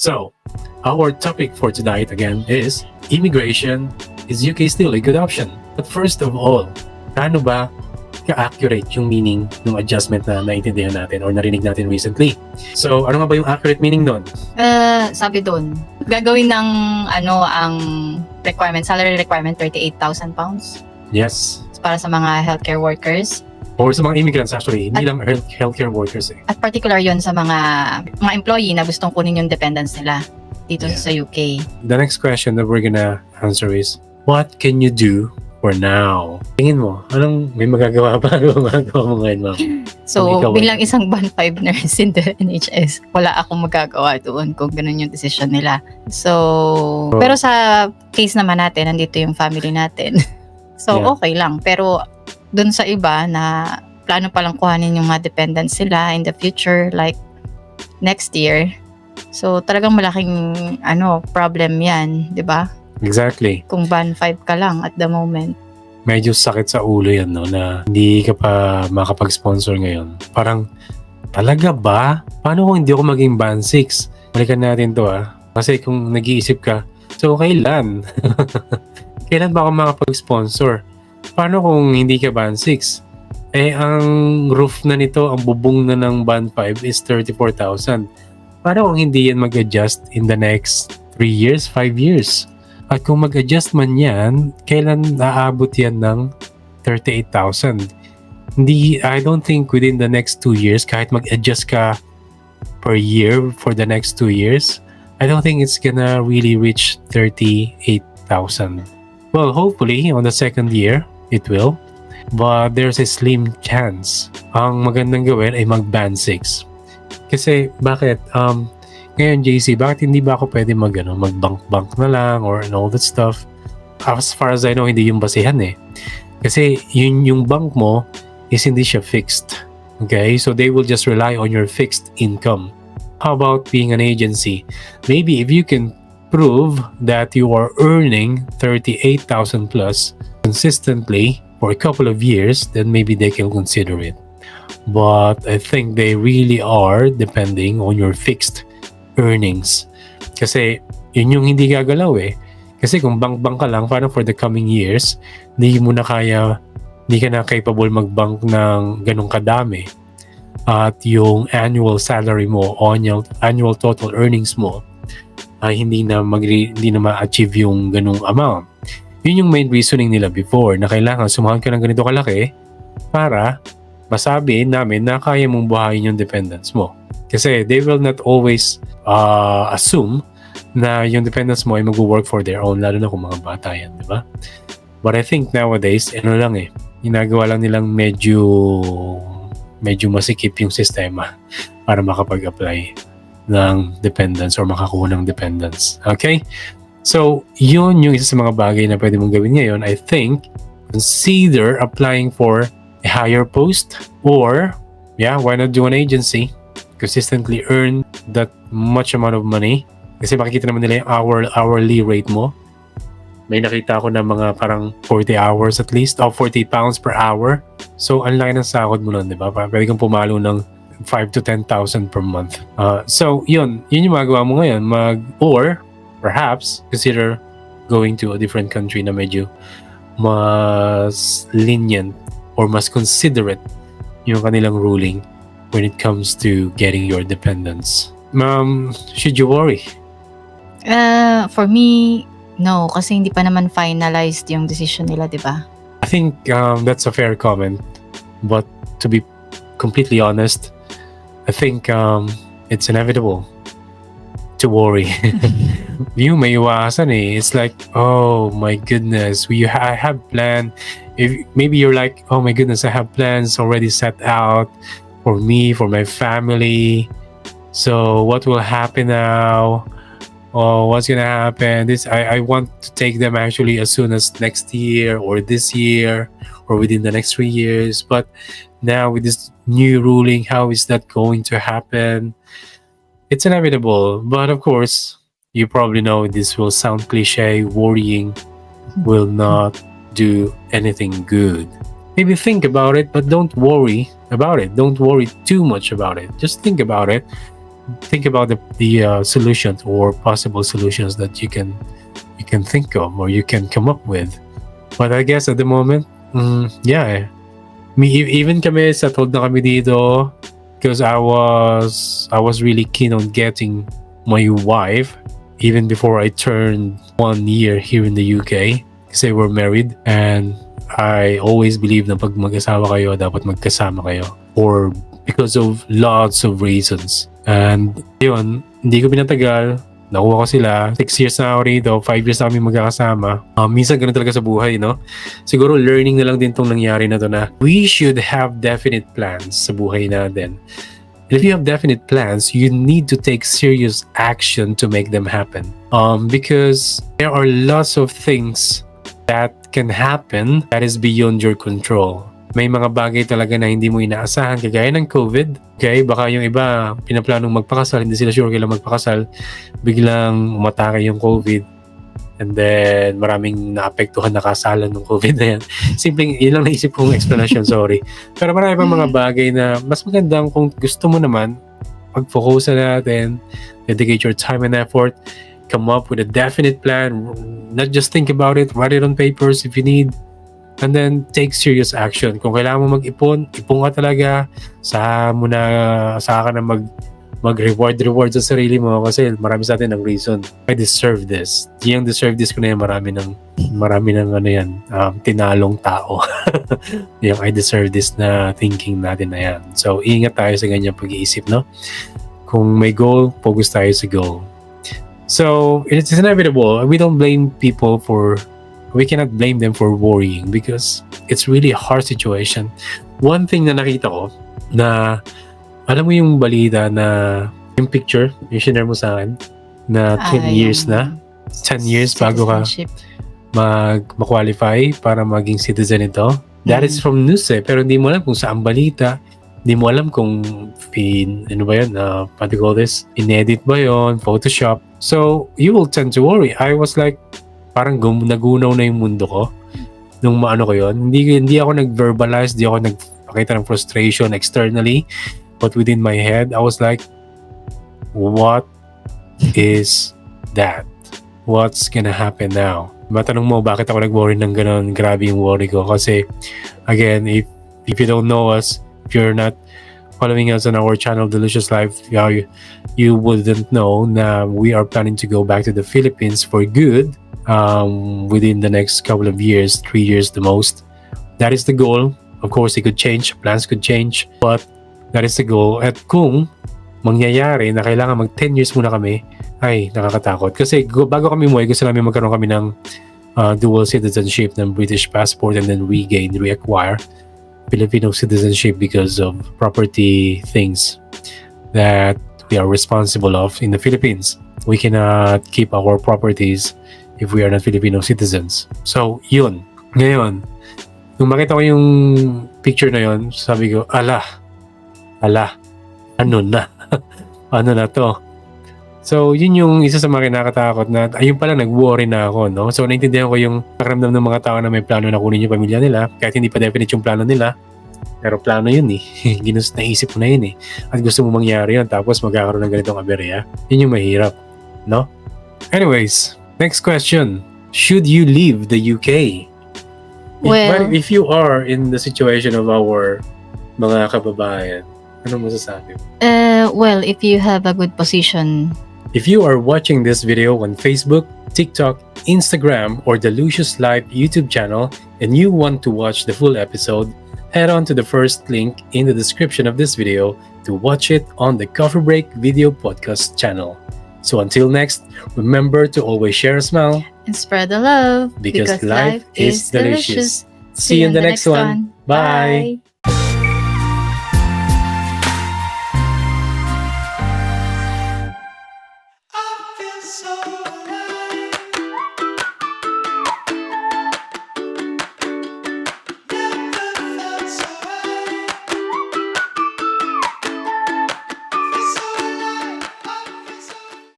So, our topic for tonight again is immigration. Is UK still a good option? But first of all, paano ba ka-accurate yung meaning ng adjustment na naintindihan natin or narinig natin recently? So, ano nga ba yung accurate meaning doon? Sabi doon, gagawin ng ang requirement, salary requirement, 38,000 pounds Yes. para sa mga healthcare workers. Or sa mga immigrants actually, hindi lang healthcare workers eh. At particular yon sa mga employee na gustong kunin yung dependents nila dito sa UK. The next question that we're gonna answer is, what can you do for now? Tingin mo, anong may magagawa pa? Ano magagawa mo ngayon, ma'am? So, Ikaw, bilang isang band 5 nurse in the NHS, wala akong magagawa doon kung ganun yung decision nila. So, pero sa case naman natin, nandito yung family natin. So, Yeah. okay lang. Pero, doon sa iba na plano palang kuhanin yung mga dependents sila in the future, like next year. So, talagang malaking problem yan, di ba? Exactly. Kung band 5 ka lang at the moment. Medyo sakit sa ulo yan, no? Na hindi ka pa makapag-sponsor ngayon. Parang, talaga ba? Paano kung hindi ako maging band 6? Balikan natin to, Kasi kung nag-iisip ka, so kailan? Kailan ba ako makapag-sponsor? Paano kung hindi ka band 6? Eh, ang roof na nito, ang bubong na ng band 5 is 34,000. Paano kung hindi yan mag-adjust in the next 3 years, 5 years? At kung mag-adjust man yan, kailan naabot yan ng 38,000? I don't think within the next 2 years, kahit mag-adjust ka per year for the next 2 years, I don't think it's gonna really reach 38,000. Well, hopefully, on the second year, it will. But there's a slim chance. Ang magandang gawin ay mag-band 6. Kasi, bakit? Ngayon, JC, bakit hindi ba ako pwede mag-bank na lang or and all that stuff? As far as I know, hindi yung basihan eh. Kasi yung bank mo is hindi siya fixed. Okay? So they will just rely on your fixed income. How about being an agency? Maybe if you can prove that you are earning 38,000 plus consistently for a couple of years, then maybe they can consider it. But I think they really are depending on your fixed earnings. Kasi yun yung hindi gagalaw eh. Kasi kung bank ka lang, paano for the coming years, hindi ka na capable mag-bank ng ganong kadami. At yung annual salary mo, annual total earnings mo, ay hindi na ma-achieve yung ganung amount. Yun yung main reasoning nila before na kailangan sumahod ka ng ganito kalaki para masabi namin na kaya mong buhayin yung dependents mo. Kasi they will not always assume na yung dependents mo ay mag-work for their own, lalo na kung mga bata yan, di ba? But I think nowadays, ginagawa lang nilang medyo masikip yung sistema para makapag-apply ng dependents or makakuha ng dependents. Okay? So, yun yung isa sa mga bagay na pwede mong gawin ngayon. I think, consider applying for a higher post or, why not do an agency? Consistently earn that much amount of money. Kasi makikita naman nila yung hourly rate mo. May nakita ako na mga parang 40 hours at least, or 40 pounds per hour. So, ang laki ng sahod mo nun, di ba? Pwede kang pumalo ng 5 to 10,000 per month. So, yun yung magawa mo ngayon. Or, perhaps, consider going to a different country na medyo mas lenient or mas considerate yung kanilang ruling when it comes to getting your dependents. Ma'am, should you worry? For me, no. Kasi hindi pa naman finalized yung decision nila, di ba? I think that's a fair comment. But to be completely honest, I think it's inevitable to worry. Yung may iwasan eh. It's like, oh my goodness, I have planned. Maybe you're like, oh my goodness, I have plans already set out for me, for my family. So what will happen now? Oh, what's gonna happen? I want to take them actually as soon as next year or this year or within the next 3 years. But now with this new ruling, how is that going to happen? It's inevitable. But of course, you probably know this will sound cliche. Worrying will not do anything good. Maybe think about it, but don't worry about it. Don't worry too much about it. Just think about it. think about the solutions or possible solutions that you can think of or you can come up with. But I guess at the moment, yeah, even kami settled na kami dito because I was really keen on getting my wife even before I turned 1 year here in the UK kasi we're married, and I always believe na pag mag-asawa kayo, dapat magkasama kayo or because of lots of reasons. And yun, hindi ko pinatagal, nakuha ko sila. 6 years na ako rito, 5 years na kami magkakasama. Minsan ganun talaga sa buhay, no? Siguro learning na lang din tong nangyari na to na we should have definite plans sa buhay natin. And if you have definite plans, you need to take serious action to make them happen. Because there are lots of things that can happen that is beyond your control. May mga bagay talaga na hindi mo inaasahan, kagaya ng COVID. Okay, baka yung iba pinaplanong magpakasal, hindi sila sure kailan magpakasal, biglang umatake yung COVID, and then maraming naapektuhan na kasalan ng COVID na yan. Simpleng, yun lang naisip kong explanation, sorry. Pero marami pa mga bagay na mas magandang kung gusto mo naman, pag-focus natin, dedicate your time and effort, come up with a definite plan, not just think about it, write it on papers if you need, and then take serious action. Kung kailangan mo mag-ipon, ipon ka talaga, saka ka na mag-reward sa sarili mo kasi marami sa atin ang reason. I deserve this. Yung deserve this ko na yan, marami ng ano yan, tinalong tao. Yung I deserve this na thinking natin na yan. So, ingat tayo sa ganyang pag-iisip, no? Kung may goal, focus tayo sa goal. So, it's inevitable. We cannot blame them for worrying because it's really a hard situation. One thing na nakita ko na, alam mo yung balita na yung picture, yung share mo sa akin, na 10 years na, 10 years bago ka ma-qualify para maging citizen ito. That is from news pero hindi mo alam kung saan balita, hindi mo alam kung ano ba yun, what do you call this? Inedit ba yun? Photoshop? So, you will tend to worry. I was like, parang nagunaw na yung mundo ko nung maano ko yun. Hindi ako nag-verbalize, hindi ako nagpakita ng frustration externally, but within my head, I was like, what is that? What's gonna happen now? Matanong mo, bakit ako nag-worry ng ganun? Grabe yung worry ko. Kasi, again, if you don't know us, if you're not following us on our channel, Delicious Life, you wouldn't know na we are planning to go back to the Philippines for good within the next couple of years, 3 years the most. That is the goal. Of course, it could change, plans could change, but that is the goal. At kung mangyayari na kailangan mag 10 years muna kami, ay nakakatakot. Kasi bago kami umuwi, gusto namin magkaroon kami ng dual citizenship, ng British passport, and then reacquire Filipino citizenship because of property things that we are responsible of in the Philippines. We cannot keep our properties if we are not Filipino citizens. So, yun. Ngayon, nung makita ko yung picture na yun, sabi ko, ala, ano na? Ano na to? So, yun yung isa sa mga kinakatakot na, ayun pala, nag-worry na ako, no? So, naintindihan ko yung pakiramdam ng mga tao na may plano na kunin yung pamilya nila, kahit hindi pa definite yung plano nila, pero plano yun eh. Naisip mo na yun eh. At gusto mo mangyari yun, tapos magkakaroon ng ganitong aberya. Yun yung mahirap, no? Anyways, next question. Should you leave the UK? Well, if you are in the situation of our mga kababayan, ano masasabi mo? Well, if you have a good position. If you are watching this video on Facebook, TikTok, Instagram, or the Lucius Live YouTube channel and you want to watch the full episode, head on to the first link in the description of this video to watch it on the Coffee Break Video Podcast channel. So until next, remember to always share a smile And spread the love because life is delicious. See you in the next one. Bye.